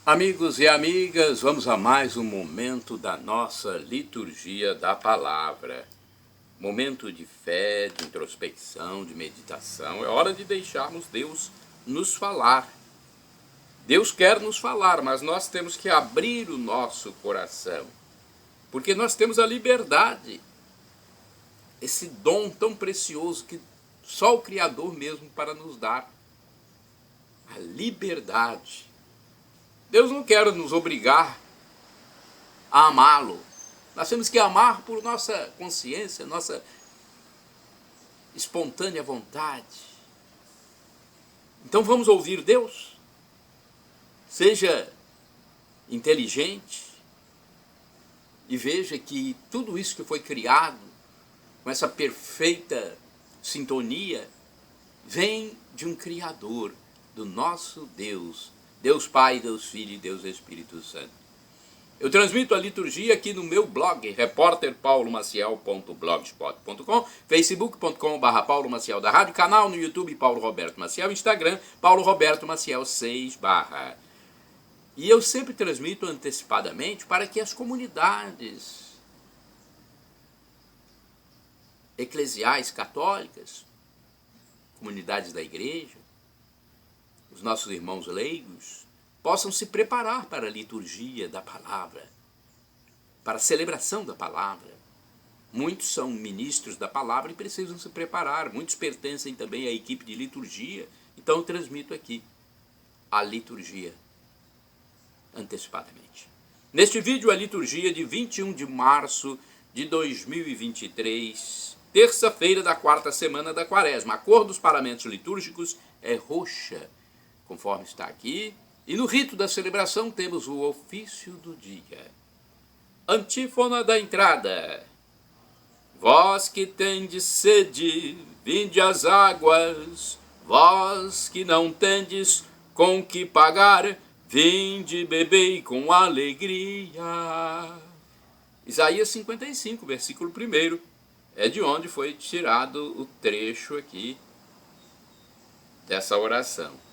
Amigos e amigas, vamos a mais um momento da nossa liturgia da palavra. Momento de fé, de introspecção, de meditação. É hora de deixarmos Deus nos falar. Deus quer nos falar, mas nós temos que abrir o nosso coração. Porque nós temos a liberdade. Esse dom tão precioso que só o Criador mesmo para nos dar. A liberdade. Deus não quer nos obrigar a amá-lo. Nós temos que amar por nossa consciência, nossa espontânea vontade. Então vamos ouvir Deus. Seja inteligente e veja que tudo isso que foi criado, com essa perfeita sintonia, vem de um Criador, do nosso Deus. Deus Pai, Deus Filho e Deus Espírito Santo. Eu transmito a liturgia aqui no meu blog, repórterpaulomaciel.blogspot.com, facebook.com.br Paulo Maciel da Rádio, canal no YouTube Paulo Roberto Maciel, Instagram Paulo Roberto Maciel 6 /. E eu sempre transmito antecipadamente para que as comunidades eclesiais católicas, comunidades da igreja, os nossos irmãos leigos, possam se preparar para a liturgia da palavra, para a celebração da palavra. Muitos são ministros da palavra e precisam se preparar, muitos pertencem também à equipe de liturgia, então eu transmito aqui a liturgia antecipadamente. Neste vídeo, a liturgia de 21 de março de 2023, terça-feira da quarta semana da Quaresma. A cor dos paramentos litúrgicos é roxa, conforme está aqui, e no rito da celebração temos o ofício do dia. Antífona da entrada. Vós que tendes sede, vinde às águas, vós que não tendes com que pagar, vinde bebei com alegria. Isaías 55, versículo 1, é de onde foi tirado o trecho aqui dessa oração.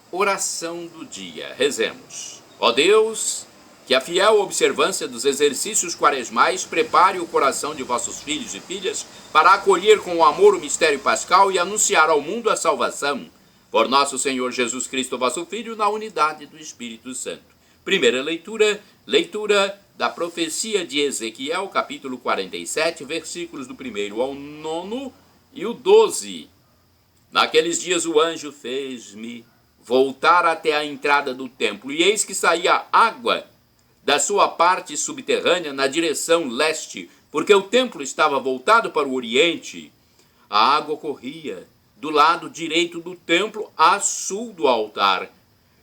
Oração do dia. Rezemos. Ó Deus, que a fiel observância dos exercícios quaresmais prepare o coração de vossos filhos e filhas para acolher com amor o mistério pascal e anunciar ao mundo a salvação. Por nosso Senhor Jesus Cristo, vosso Filho, na unidade do Espírito Santo. Primeira leitura, leitura da profecia de Ezequiel, capítulo 47, versículos do 1 ao 9 e o 12. Naqueles dias o anjo fez-me voltar até a entrada do templo, e eis que saía água da sua parte subterrânea na direção leste, porque o templo estava voltado para o oriente. A água corria do lado direito do templo a sul do altar.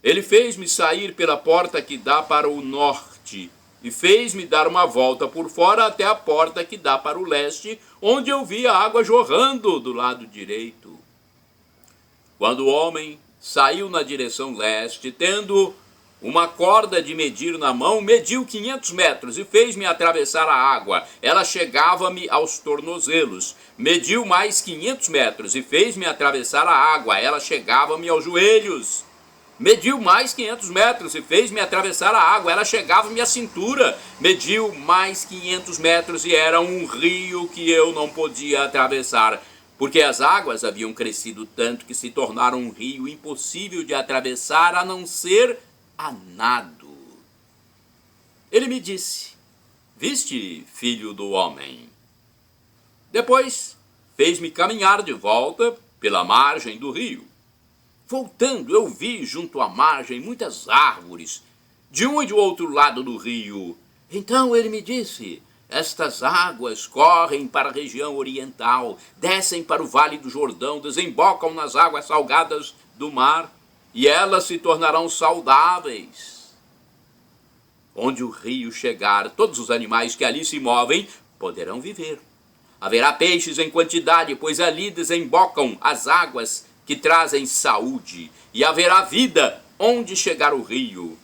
Ele fez-me sair pela porta que dá para o norte, e fez-me dar uma volta por fora até a porta que dá para o leste, onde eu vi a água jorrando do lado direito. Quando o homem saiu na direção leste, tendo uma corda de medir na mão, mediu 500 metros e fez-me atravessar a água. Ela chegava-me aos tornozelos. Mediu mais 500 metros e fez-me atravessar a água. Ela chegava-me aos joelhos. Mediu mais 500 metros e fez-me atravessar a água. Ela chegava-me à cintura. Mediu mais 500 metros e era um rio que eu não podia atravessar, porque as águas haviam crescido tanto que se tornaram um rio impossível de atravessar a não ser a nado. Ele me disse: viste, filho do homem? Depois fez-me caminhar de volta pela margem do rio. Voltando, eu vi junto à margem muitas árvores, de um e do outro lado do rio. Então ele me disse: estas águas correm para a região oriental, descem para o Vale do Jordão, desembocam nas águas salgadas do mar, e elas se tornarão saudáveis. Onde o rio chegar, todos os animais que ali se movem poderão viver. Haverá peixes em quantidade, pois ali desembocam as águas que trazem saúde, e haverá vida onde chegar o rio.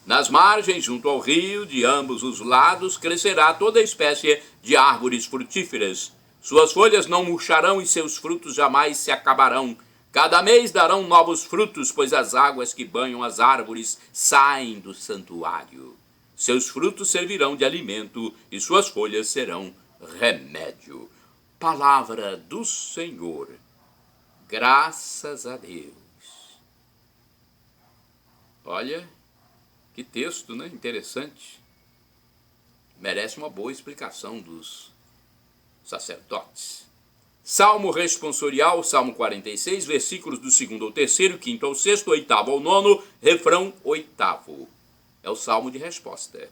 Nas margens, junto ao rio, de ambos os lados, crescerá toda espécie de árvores frutíferas. Suas folhas não murcharão e seus frutos jamais se acabarão. Cada mês darão novos frutos, pois as águas que banham as árvores saem do santuário. Seus frutos servirão de alimento e suas folhas serão remédio. Palavra do Senhor. Graças a Deus. Olha, que texto, né? Interessante. Merece uma boa explicação dos sacerdotes. Salmo responsorial, Salmo 46, versículos do 2º ao 3º, 5º ao 6º, 8º ao 9º, refrão 8º. É o salmo de resposta.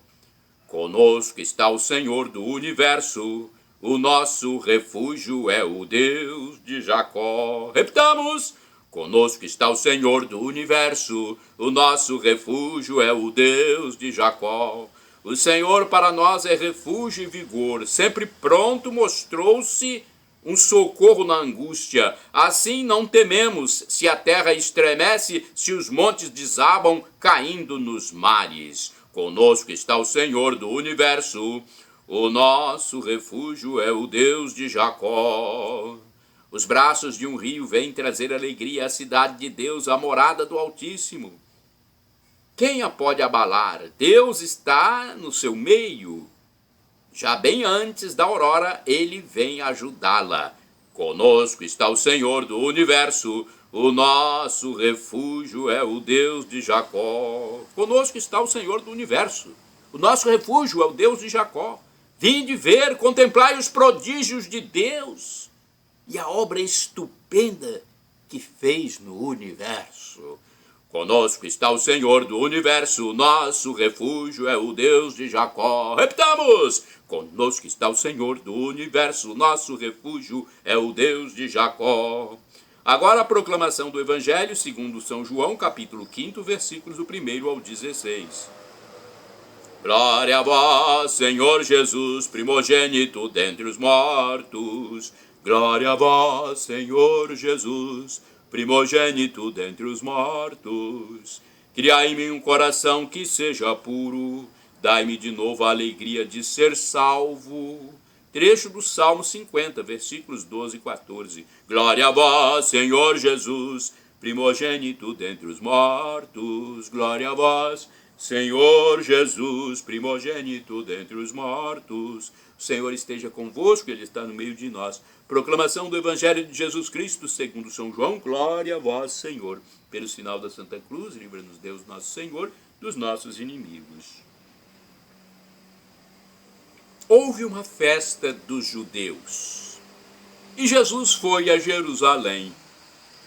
Conosco está o Senhor do universo, o nosso refúgio é o Deus de Jacó. Repitamos! Conosco está o Senhor do universo, o nosso refúgio é o Deus de Jacó. O Senhor para nós é refúgio e vigor, sempre pronto mostrou-se um socorro na angústia. Assim não tememos se a terra estremece, se os montes desabam caindo nos mares. Conosco está o Senhor do universo, o nosso refúgio é o Deus de Jacó. Os braços de um rio vêm trazer alegria à cidade de Deus, a morada do Altíssimo. Quem a pode abalar? Deus está no seu meio. Já bem antes da aurora, ele vem ajudá-la. Conosco está o Senhor do universo, o nosso refúgio é o Deus de Jacó. Conosco está o Senhor do universo, o nosso refúgio é o Deus de Jacó. Vinde ver, contemplai os prodígios de Deus e a obra estupenda que fez no universo. Conosco está o Senhor do universo, o nosso refúgio é o Deus de Jacó. Repitamos! Conosco está o Senhor do universo, o nosso refúgio é o Deus de Jacó. Agora a proclamação do Evangelho segundo São João, capítulo 5, versículos do 1º ao 16. Glória a vós, Senhor Jesus, primogênito dentre os mortos. Glória a vós, Senhor Jesus, primogênito dentre os mortos. Criai em mim um coração que seja puro, dai-me de novo a alegria de ser salvo. Trecho do Salmo 50, versículos 12 e 14. Glória a vós, Senhor Jesus, primogênito dentre os mortos. Glória a vós, Senhor Jesus, primogênito dentre os mortos. O Senhor esteja convosco, Ele está no meio de nós. Proclamação do Evangelho de Jesus Cristo, segundo São João. Glória a vós, Senhor. Pelo sinal da Santa Cruz, livra-nos Deus nosso Senhor dos nossos inimigos. Houve uma festa dos judeus e Jesus foi a Jerusalém.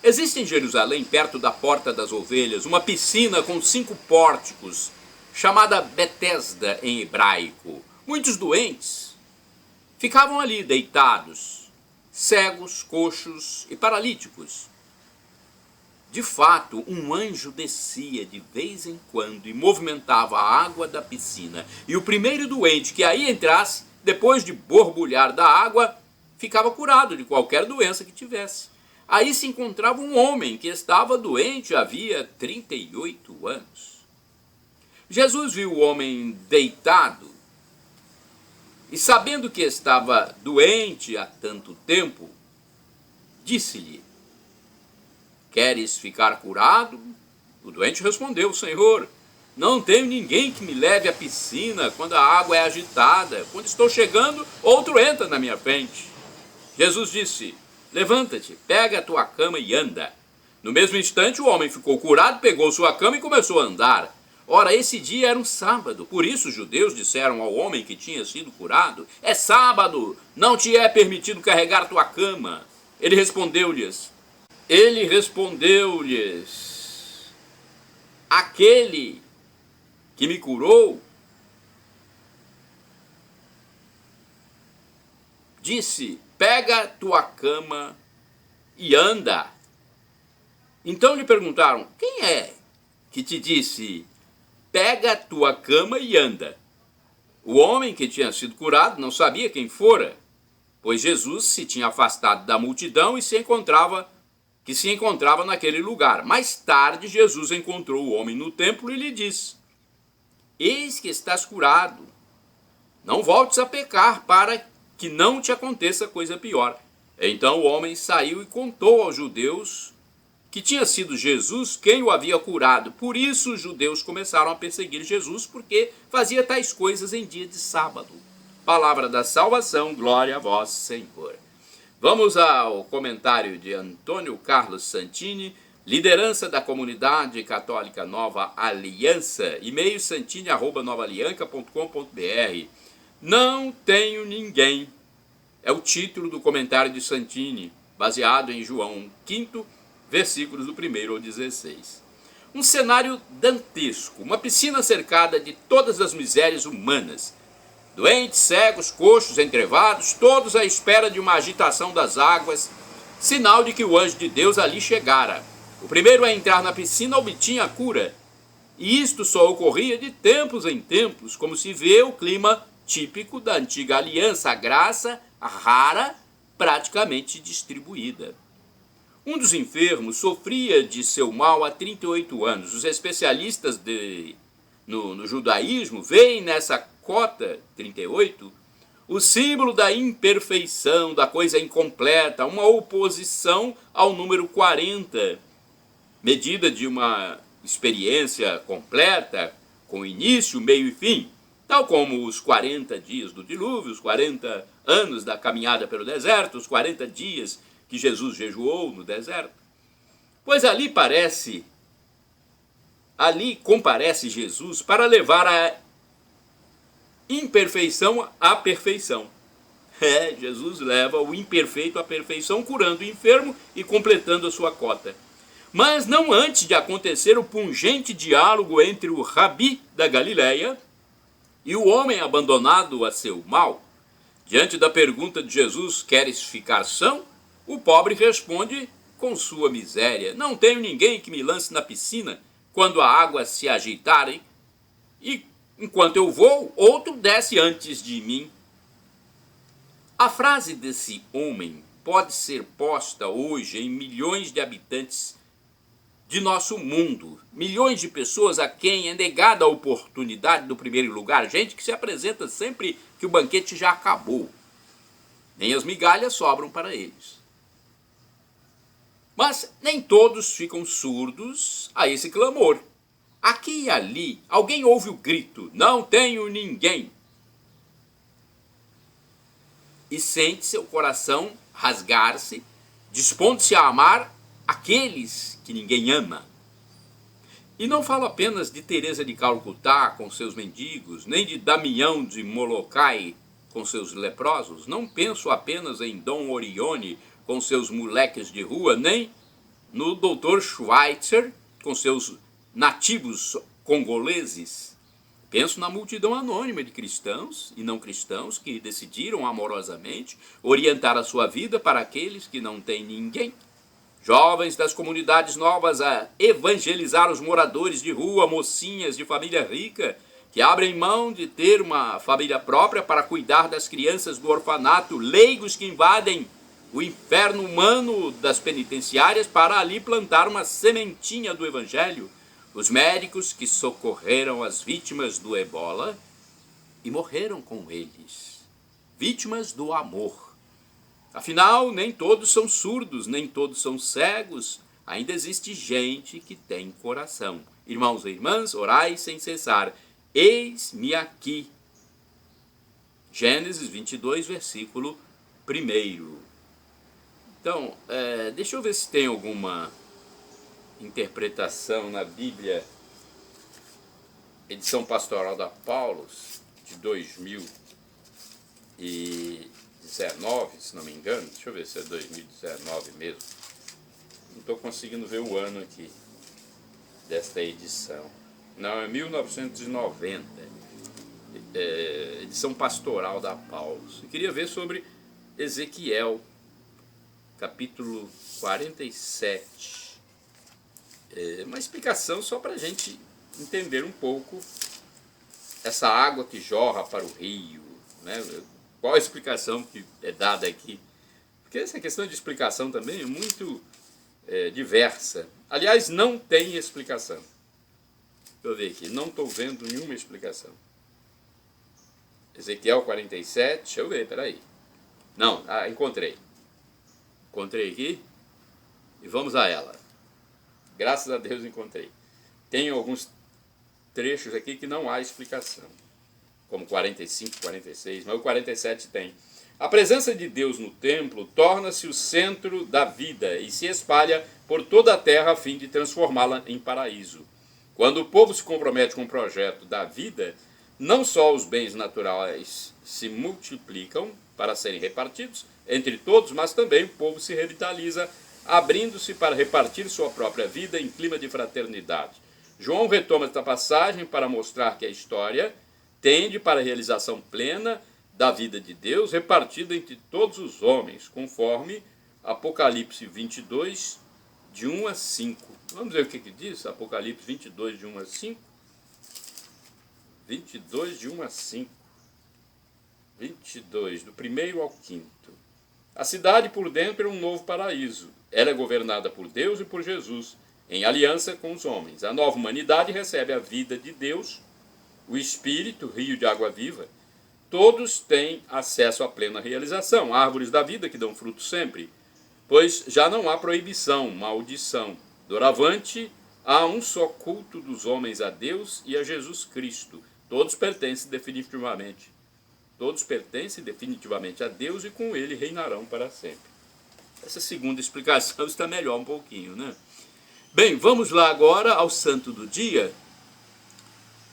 Existe em Jerusalém, perto da Porta das Ovelhas, uma piscina com 5 pórticos, chamada Betesda em hebraico. Muitos doentes ficavam ali deitados, cegos, coxos e paralíticos. De fato, um anjo descia de vez em quando e movimentava a água da piscina. E o primeiro doente que aí entrasse, depois de borbulhar da água, ficava curado de qualquer doença que tivesse. Aí se encontrava um homem que estava doente havia 38 anos. Jesus viu o homem deitado e, sabendo que estava doente há tanto tempo, disse-lhe: queres ficar curado? O doente respondeu: Senhor, não tenho ninguém que me leve à piscina quando a água é agitada. Quando estou chegando, outro entra na minha frente. Jesus disse: levanta-te, pega a tua cama e anda. No mesmo instante, o homem ficou curado, pegou sua cama e começou a andar. Ora, esse dia era um sábado, por isso os judeus disseram ao homem que tinha sido curado: é sábado, não te é permitido carregar tua cama. Ele respondeu-lhes: aquele que me curou disse: pega tua cama e anda. Então lhe perguntaram: quem é que te disse: pega tua cama e anda? O homem que tinha sido curado não sabia quem fora, pois Jesus se tinha afastado da multidão e se encontrava naquele lugar. Mais tarde, Jesus encontrou o homem no templo e lhe disse: eis que estás curado, não voltes a pecar, para que não te aconteça coisa pior. Então o homem saiu e contou aos judeus que tinha sido Jesus quem o havia curado. Por isso os judeus começaram a perseguir Jesus, porque fazia tais coisas em dia de sábado. Palavra da salvação, glória a vós, Senhor. Vamos ao comentário de Antônio Carlos Santini, liderança da comunidade católica Nova Aliança, e-mail santini@novaalianca.com.br. Não tenho ninguém. É o título do comentário de Santini, baseado em João 5, versículos do 1 ao 16. Um cenário dantesco, uma piscina cercada de todas as misérias humanas. Doentes, cegos, coxos, entrevados, todos à espera de uma agitação das águas, sinal de que o anjo de Deus ali chegara. O primeiro a entrar na piscina obtinha a cura, e isto só ocorria de tempos em tempos, como se vê o clima típico da antiga aliança, a graça rara, praticamente distribuída. Um dos enfermos sofria de seu mal há 38 anos. Os especialistas no judaísmo veem nessa cota 38 o símbolo da imperfeição, da coisa incompleta, uma oposição ao número 40, medida de uma experiência completa, com início, meio e fim, tal como os 40 dias do dilúvio, os 40 anos da caminhada pelo deserto, os 40 dias que Jesus jejuou no deserto. Pois ali comparece Jesus para levar a imperfeição à perfeição. Jesus leva o imperfeito à perfeição, curando o enfermo e completando a sua cota. Mas não antes de acontecer o pungente diálogo entre o Rabi da Galileia e o homem abandonado a seu mal. Diante da pergunta de Jesus, queres ficar são? O pobre responde com sua miséria, não tenho ninguém que me lance na piscina quando a água se agitarem, e enquanto eu vou, outro desce antes de mim. A frase desse homem pode ser posta hoje em milhões de habitantes de nosso mundo, milhões de pessoas a quem é negada a oportunidade do primeiro lugar, gente que se apresenta sempre que o banquete já acabou. Nem as migalhas sobram para eles. Mas nem todos ficam surdos a esse clamor. Aqui e ali, alguém ouve o grito, não tenho ninguém. E sente seu coração rasgar-se, dispondo-se a amar aqueles que ninguém ama. E não falo apenas de Teresa de Calcutá com seus mendigos, nem de Damião de Molokai com seus leprosos. Não penso apenas em Dom Orione com seus moleques de rua, nem no Dr. Schweitzer com seus nativos congoleses. Penso na multidão anônima de cristãos e não cristãos que decidiram amorosamente orientar a sua vida para aqueles que não têm ninguém. Jovens das comunidades novas a evangelizar os moradores de rua, mocinhas de família rica, que abrem mão de ter uma família própria para cuidar das crianças do orfanato, leigos que invadem o inferno humano das penitenciárias para ali plantar uma sementinha do evangelho, os médicos que socorreram as vítimas do ebola e morreram com eles, vítimas do amor. Afinal, nem todos são surdos, nem todos são cegos, ainda existe gente que tem coração. Irmãos e irmãs, orai sem cessar, eis-me aqui. Gênesis 22, versículo 1. Então, deixa eu ver se tem alguma interpretação na Bíblia, edição pastoral da Paulus, de 2019, se não me engano. Deixa eu ver se é 2019 mesmo. Não estou conseguindo ver o ano aqui desta edição. Não, é 1990. Edição pastoral da Paulus. Eu queria ver sobre Ezequiel, capítulo 47. Uma explicação só para a gente entender um pouco essa água que jorra para o rio, né? Qual a explicação que é dada aqui? Porque essa questão de explicação também é muito diversa. Aliás, não tem explicação. Deixa eu ver aqui, não estou vendo nenhuma explicação. Ezequiel 47, deixa eu ver, peraí. Não, encontrei. Encontrei aqui e vamos a ela. Graças a Deus encontrei. Tem alguns trechos aqui que não há explicação, como 45, 46, mas o 47 tem. A presença de Deus no templo torna-se o centro da vida e se espalha por toda a terra a fim de transformá-la em paraíso. Quando o povo se compromete com o projeto da vida, não só os bens naturais se multiplicam para serem repartidos entre todos, mas também o povo se revitaliza, abrindo-se para repartir sua própria vida em clima de fraternidade. João retoma esta passagem para mostrar que a história tende para a realização plena da vida de Deus repartida entre todos os homens, conforme Apocalipse 22, de 1 a 5. Vamos ver o que diz Apocalipse 22, de 1 a 5. 22, de 1 a 5. 22, do 1º ao 5º. A cidade por dentro é um novo paraíso. Ela é governada por Deus e por Jesus, em aliança com os homens. A nova humanidade recebe a vida de Deus, o Espírito, rio de água viva. Todos têm acesso à plena realização, árvores da vida que dão fruto sempre, pois já não há proibição, maldição. Doravante, há um só culto dos homens a Deus e a Jesus Cristo. Todos pertencem definitivamente a Deus e com ele reinarão para sempre. Essa segunda explicação está melhor um pouquinho, né? Bem, vamos lá agora ao santo do dia,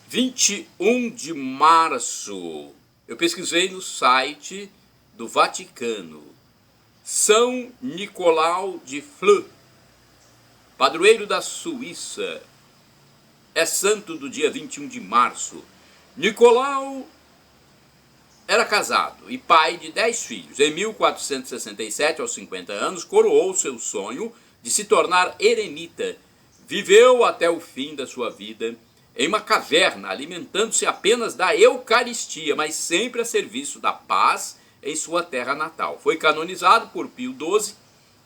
21 de março. Eu pesquisei no site do Vaticano. São Nicolau de Fleurs, padroeiro da Suíça, é santo do dia 21 de março. Nicolau era casado e pai de 10 filhos. Em 1467, aos 50 anos, coroou seu sonho de se tornar eremita. Viveu até o fim da sua vida em uma caverna, alimentando-se apenas da Eucaristia, mas sempre a serviço da paz em sua terra natal. Foi canonizado por Pio XII,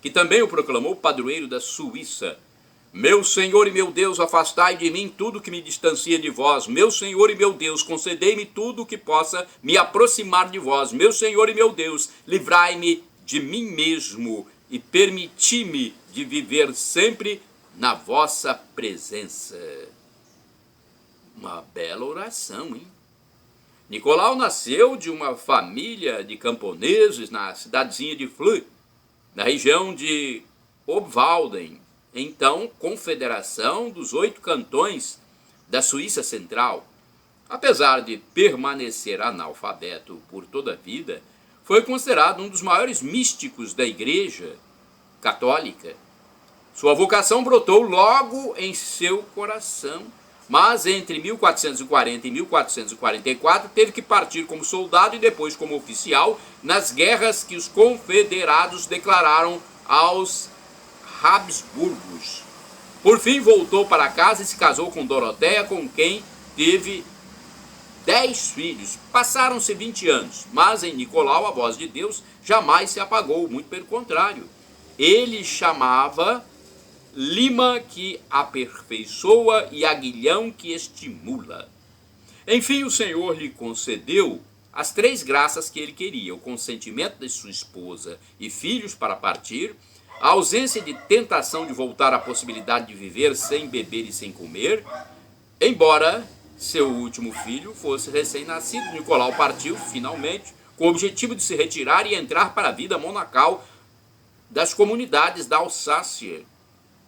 que também o proclamou padroeiro da Suíça. Meu Senhor e meu Deus, afastai de mim tudo que me distancia de vós. Meu Senhor e meu Deus, concedei-me tudo que possa me aproximar de vós. Meu Senhor e meu Deus, livrai-me de mim mesmo e permiti-me de viver sempre na vossa presença. Uma bela oração, hein? Nicolau nasceu de uma família de camponeses na cidadezinha de Fleurs, na região de Obwalden, então confederação dos 8 cantões da Suíça Central. Apesar de permanecer analfabeto por toda a vida, foi considerado um dos maiores místicos da Igreja Católica. Sua vocação brotou logo em seu coração, mas entre 1440 e 1444 teve que partir como soldado e depois como oficial nas guerras que os confederados declararam aos Habsburgos. Por fim voltou para casa e se casou com Doroteia, com quem teve 10 filhos. Passaram-se 20 anos, mas em Nicolau a voz de Deus jamais se apagou, muito pelo contrário. Ele chamava lima que aperfeiçoa e aguilhão que estimula. Enfim, o Senhor lhe concedeu as 3 graças que ele queria: o consentimento de sua esposa e filhos para partir, a ausência de tentação de voltar à possibilidade de viver sem beber e sem comer. Embora seu último filho fosse recém-nascido, Nicolau partiu finalmente com o objetivo de se retirar e entrar para a vida monacal das comunidades da Alsácia,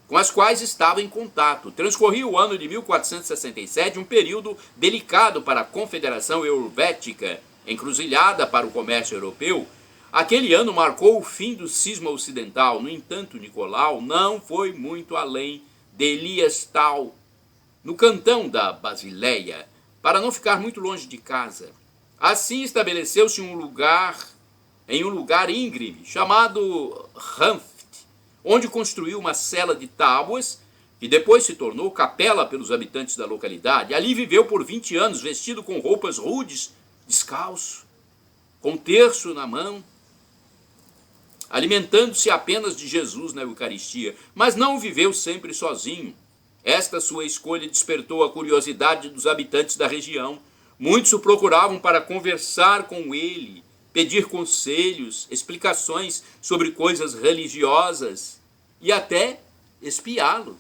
com as quais estava em contato. Transcorria o ano de 1467, um período delicado para a Confederação Helvética, encruzilhada para o comércio europeu. Aquele ano marcou o fim do cisma ocidental. No entanto, Nicolau não foi muito além de Eliastal, no cantão da Basileia, para não ficar muito longe de casa. Assim estabeleceu-se em um lugar íngreme, chamado Ranft, onde construiu uma cela de tábuas, que depois se tornou capela pelos habitantes da localidade. Ali viveu por 20 anos, vestido com roupas rudes, descalço, com terço na mão, alimentando-se apenas de Jesus na Eucaristia, mas não viveu sempre sozinho. Esta sua escolha despertou a curiosidade dos habitantes da região. Muitos o procuravam para conversar com ele, pedir conselhos, explicações sobre coisas religiosas e até espiá-lo.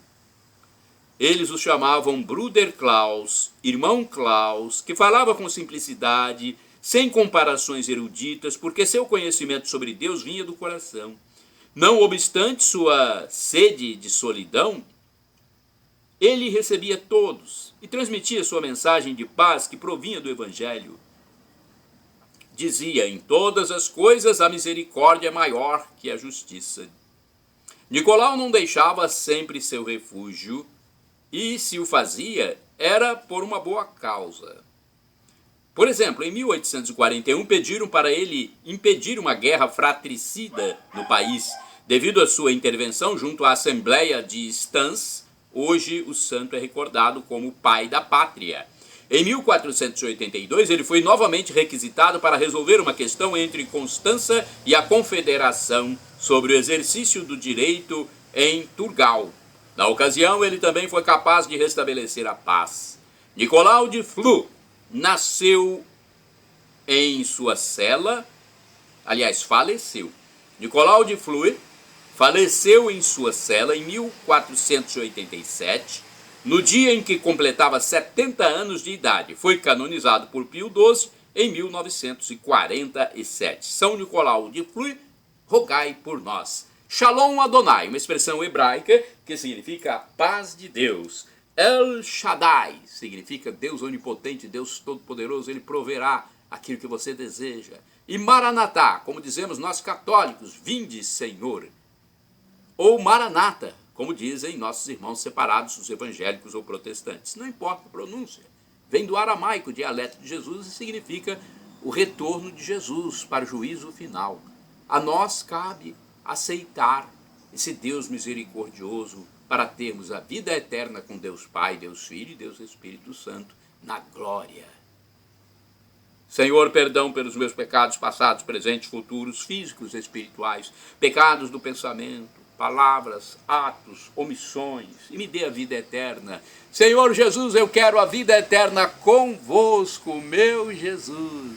Eles o chamavam Bruder Klaus, irmão Klaus, que falava com simplicidade, sem comparações eruditas, porque seu conhecimento sobre Deus vinha do coração. Não obstante sua sede de solidão, ele recebia todos e transmitia sua mensagem de paz que provinha do Evangelho. Dizia: em todas as coisas a misericórdia é maior que a justiça. Nicolau não deixava sempre seu refúgio, e se o fazia, era por uma boa causa. Por exemplo, em 1841 pediram para ele impedir uma guerra fratricida no país, devido à sua intervenção junto à Assembleia de Stans. Hoje o santo é recordado como pai da pátria. Em 1482 ele foi novamente requisitado para resolver uma questão entre Constança e a Confederação sobre o exercício do direito em Turgal. Na ocasião, ele também foi capaz de restabelecer a paz. Nicolau de Flue nasceu em sua cela, aliás, faleceu. Nicolau de Flue faleceu em sua cela em 1487, no dia em que completava 70 anos de idade. Foi canonizado por Pio XII em 1947. São Nicolau de Flue, rogai por nós. Shalom Adonai, uma expressão hebraica que significa a paz de Deus. El Shaddai significa Deus onipotente, Deus todo-poderoso, ele proverá aquilo que você deseja. E Maranatá, como dizemos nós católicos, vinde Senhor. Ou Maranata, como dizem nossos irmãos separados, os evangélicos ou protestantes. Não importa a pronúncia. Vem do aramaico, dialeto de Jesus, e significa o retorno de Jesus para o juízo final. A nós cabe aceitar esse Deus misericordioso para termos a vida eterna com Deus Pai, Deus Filho e Deus Espírito Santo na glória. Senhor, perdão pelos meus pecados passados, presentes, futuros, físicos, espirituais, pecados do pensamento, palavras, atos, omissões, e me dê a vida eterna. Senhor Jesus, eu quero a vida eterna convosco, meu Jesus.